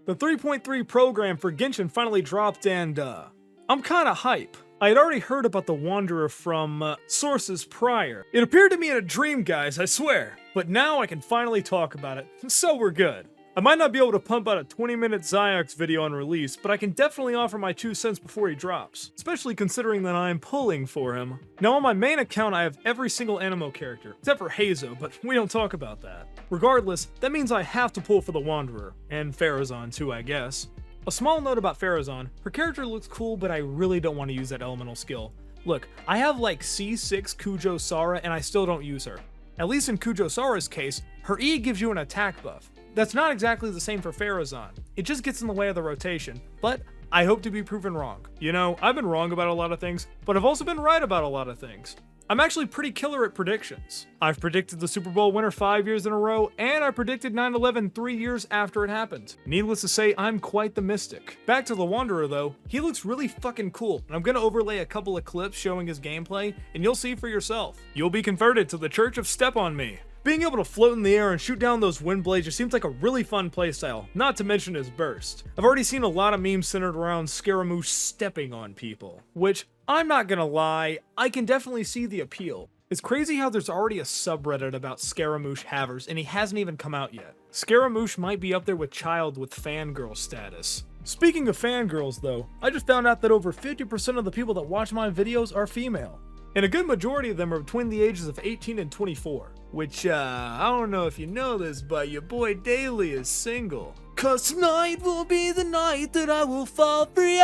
The 3.3 program for Genshin finally dropped and, I'm kinda hype. I had already heard about the Wanderer from, sources prior. It appeared to me in a dream, guys, I swear. But now I can finally talk about it, so we're good. I might not be able to pump out a 20-minute Ziox video on release, but I can definitely offer my 2 cents before he drops, especially considering that I'm pulling for him. Now on my main account I have every single Anemo character, except for Hazo, but we don't talk about that. Regardless, that means I have to pull for the Wanderer, and Pharazôn too, I guess. A small note about Pharazôn, her character looks cool, but I really don't want to use that elemental skill. Look, I have like C6 Kujo Sara and I still don't use her. At least in Kujo Sara's case, her E gives you an attack buff. That's not exactly the same for Pharazôn. It just gets in the way of the rotation, but I hope to be proven wrong. You know, I've been wrong about a lot of things, but I've also been right about a lot of things. I'm actually pretty killer at predictions. I've predicted the Super Bowl winner 5 years in a row, and I predicted 9/11 3 years after it happened. Needless to say, I'm quite the mystic. Back to the Wanderer though, he looks really fucking cool, and I'm gonna overlay a couple of clips showing his gameplay, and you'll see for yourself. You'll be converted to the Church of Step on Me. Being able to float in the air and shoot down those wind blades just seems like a really fun playstyle, not to mention his burst. I've already seen a lot of memes centered around Scaramouche stepping on people, which, I'm not gonna lie, I can definitely see the appeal. It's crazy how there's already a subreddit about Scaramouche havers and he hasn't even come out yet. Scaramouche might be up there with Child with fangirl status. Speaking of fangirls though, I just found out that over 50% of the people that watch my videos are female. And a good majority of them are between the ages of 18 and 24. Which, I don't know if you know this, but your boy Daily is single. 'Cause tonight will be the night that I will fall for you.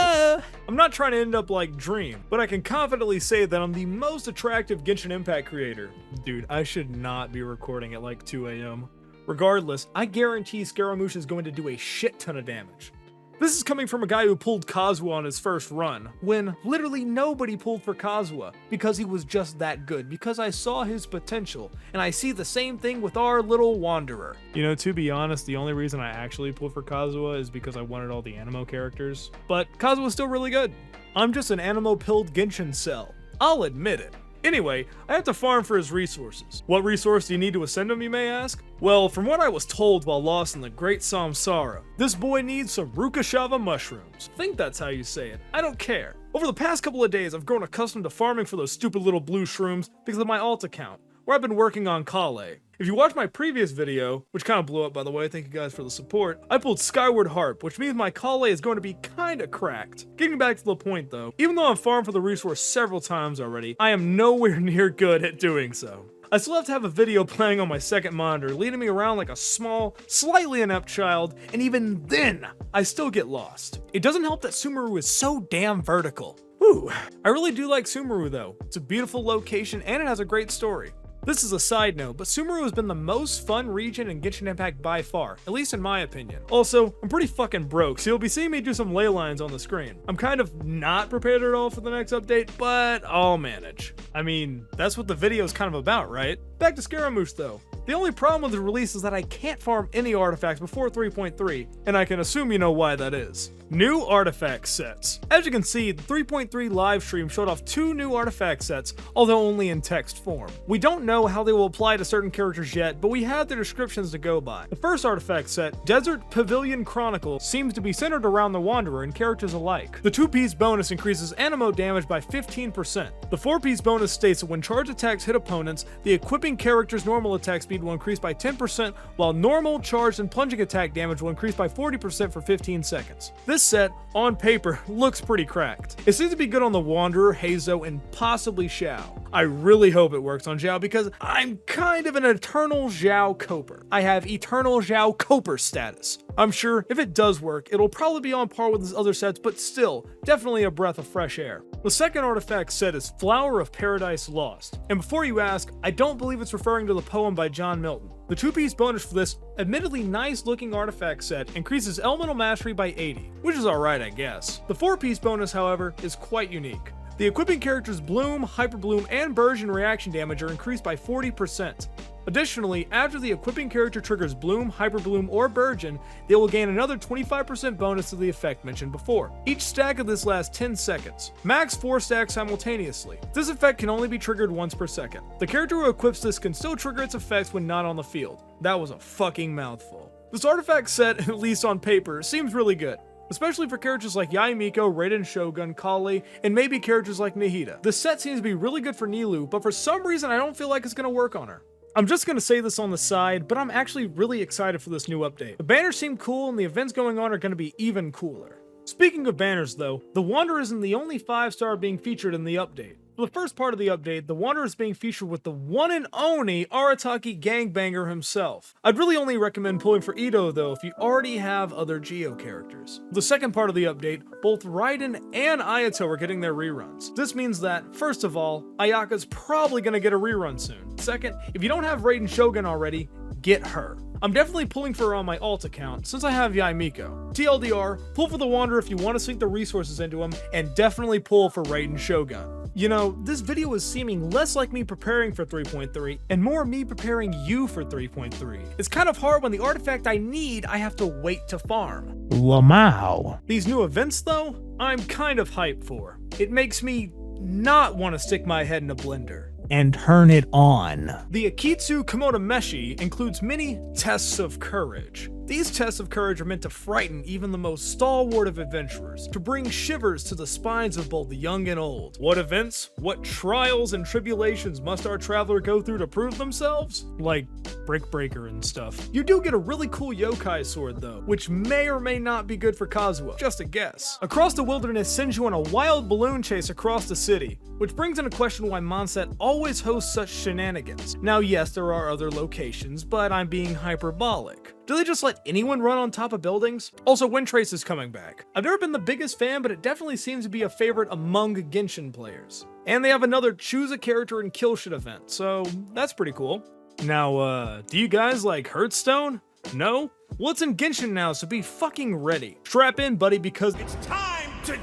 I'm not trying to end up like Dream, but I can confidently say that I'm the most attractive Genshin Impact creator. Dude, I should not be recording at like 2 AM. Regardless, I guarantee Scaramouche is going to do a shit ton of damage. This is coming from a guy who pulled Kazuha on his first run, when literally nobody pulled for Kazuha, because he was just that good, because I saw his potential, and I see the same thing with our little Wanderer. You know, to be honest, the only reason I actually pulled for Kazuha is because I wanted all the Anemo characters, but Kazuha's still really good. I'm just an Anemo-pilled Genshin cell. I'll admit it. Anyway, I have to farm for his resources. What resource do you need to ascend him, you may ask? Well, from what I was told while lost in the Great Samsara, this boy needs some Rukashava mushrooms. I think that's how you say it. I don't care. Over the past couple of days, I've grown accustomed to farming for those stupid little blue shrooms because of my alt account, where I've been working on Kale. If you watched my previous video, which kind of blew up by the way, thank you guys for the support, I pulled Skyward Harp, which means my Kale is going to be kinda cracked. Getting back to the point though, even though I've farmed for the resource several times already, I am nowhere near good at doing so. I still have to have a video playing on my second monitor, leading me around like a small, slightly inept child, and even then, I still get lost. It doesn't help that Sumeru is so damn vertical. Whew. I really do like Sumeru though. It's a beautiful location and it has a great story. This is a side note, but Sumeru has been the most fun region in Genshin Impact by far, at least in my opinion. Also, I'm pretty fucking broke, so you'll be seeing me do some ley lines on the screen. I'm kind of not prepared at all for the next update, but I'll manage. I mean, that's what the video's kind of about, right? Back to Scaramouche though. The only problem with the release is that I can't farm any artifacts before 3.3, and I can assume you know why that is. New artifact sets. As you can see, the 3.3 live stream showed off 2 new artifact sets, although only in text form. We don't know how they will apply to certain characters yet, but we have the descriptions to go by. The first artifact set, Desert Pavilion Chronicle, seems to be centered around the Wanderer and characters alike. The 2-piece bonus increases Anemo damage by 15%. The 4-piece bonus states that when charge attacks hit opponents, the equipping character's normal attack speed will increase by 10%, while normal, charged, and plunging attack damage will increase by 40% for 15 seconds. This set, on paper, looks pretty cracked. It seems to be good on the Wanderer, Hazo, and possibly Xiao. I really hope it works on Xiao because I'm kind of an eternal Xiao coper. I have eternal Xiao coper status. I'm sure if it does work, it'll probably be on par with his other sets, but still, definitely a breath of fresh air. The second artifact set is Flower of Paradise Lost. And before you ask, I don't believe it's referring to the poem by John Milton. The 2-piece bonus for this, admittedly nice looking artifact set, increases elemental mastery by 80, which is alright I guess. The 4-piece bonus, however, is quite unique. The equipping characters Bloom, Hyper Bloom, and Burgeon reaction damage are increased by 40%. Additionally, after the equipping character triggers Bloom, Hyper Bloom, or Burgeon, they will gain another 25% bonus to the effect mentioned before. Each stack of this lasts 10 seconds. Max 4 stacks simultaneously. This effect can only be triggered once per second. The character who equips this can still trigger its effects when not on the field. That was a fucking mouthful. This artifact set, at least on paper, seems really good, especially for characters like Yae Miko, Raiden Shogun, Kali, and maybe characters like Nahida. The set seems to be really good for Nilou, but for some reason I don't feel like it's gonna work on her. I'm just gonna say this on the side, but I'm actually really excited for this new update. The banners seem cool, and the events going on are gonna be even cooler. Speaking of banners though, the Wanderer isn't the only 5-star being featured in the update. For the first part of the update, the Wanderer is being featured with the one and only Arataki Gangbanger himself. I'd really only recommend pulling for Ito though if you already have other Geo characters. The second part of the update, both Raiden and Ayato are getting their reruns. This means that, first of all, Ayaka's probably gonna get a rerun soon. Second, if you don't have Raiden Shogun already, get her. I'm definitely pulling for her on my alt account, since I have Yae Miko. TLDR, pull for the Wanderer if you want to sink the resources into him, and definitely pull for Raiden Shogun. You know, this video is seeming less like me preparing for 3.3, and more me preparing you for 3.3. It's kind of hard when the artifact I need, I have to wait to farm. Lamau. These new events though, I'm kind of hyped for. It makes me not want to stick my head in a blender And turn it on. The Akitsu Komoda Meshi includes many tests of courage. These tests of courage are meant to frighten even the most stalwart of adventurers, to bring shivers to the spines of both the young and old. What events, what trials and tribulations must our traveler go through to prove themselves? Like Brick Breaker and stuff. You do get a really cool yokai sword though, which may or may not be good for Kazuha, just a guess. Across the wilderness sends you on a wild balloon chase across the city, which brings into question why Mondstadt always hosts such shenanigans. Now yes, there are other locations, but I'm being hyperbolic. Do they just let anyone run on top of buildings? Also, Windtrace is coming back. I've never been the biggest fan, but it definitely seems to be a favorite among Genshin players. And they have another choose a character and kill shit event, so that's pretty cool. Now, do you guys like Hearthstone? No? Well, it's in Genshin now, so be fucking ready. Strap in, buddy, because it's time to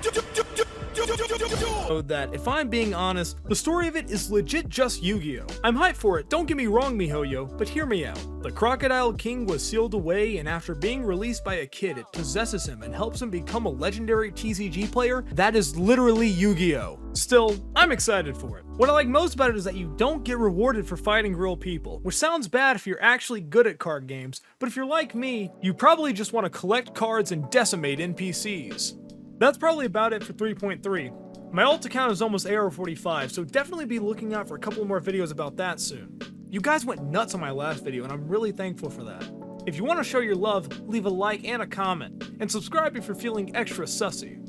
that, if I'm being honest, the story of it is legit just Yu-Gi-Oh! I'm hyped for it, don't get me wrong, miHoYo, but hear me out. The Crocodile King was sealed away, and after being released by a kid, it possesses him and helps him become a legendary TCG player that is literally Yu-Gi-Oh! Still, I'm excited for it. What I like most about it is that you don't get rewarded for fighting real people, which sounds bad if you're actually good at card games, but if you're like me, you probably just want to collect cards and decimate NPCs. That's probably about it for 3.3. My alt account is almost AR45, so definitely be looking out for a couple more videos about that soon. You guys went nuts on my last video, and I'm really thankful for that. If you want to show your love, leave a like and a comment, and subscribe if you're feeling extra sussy.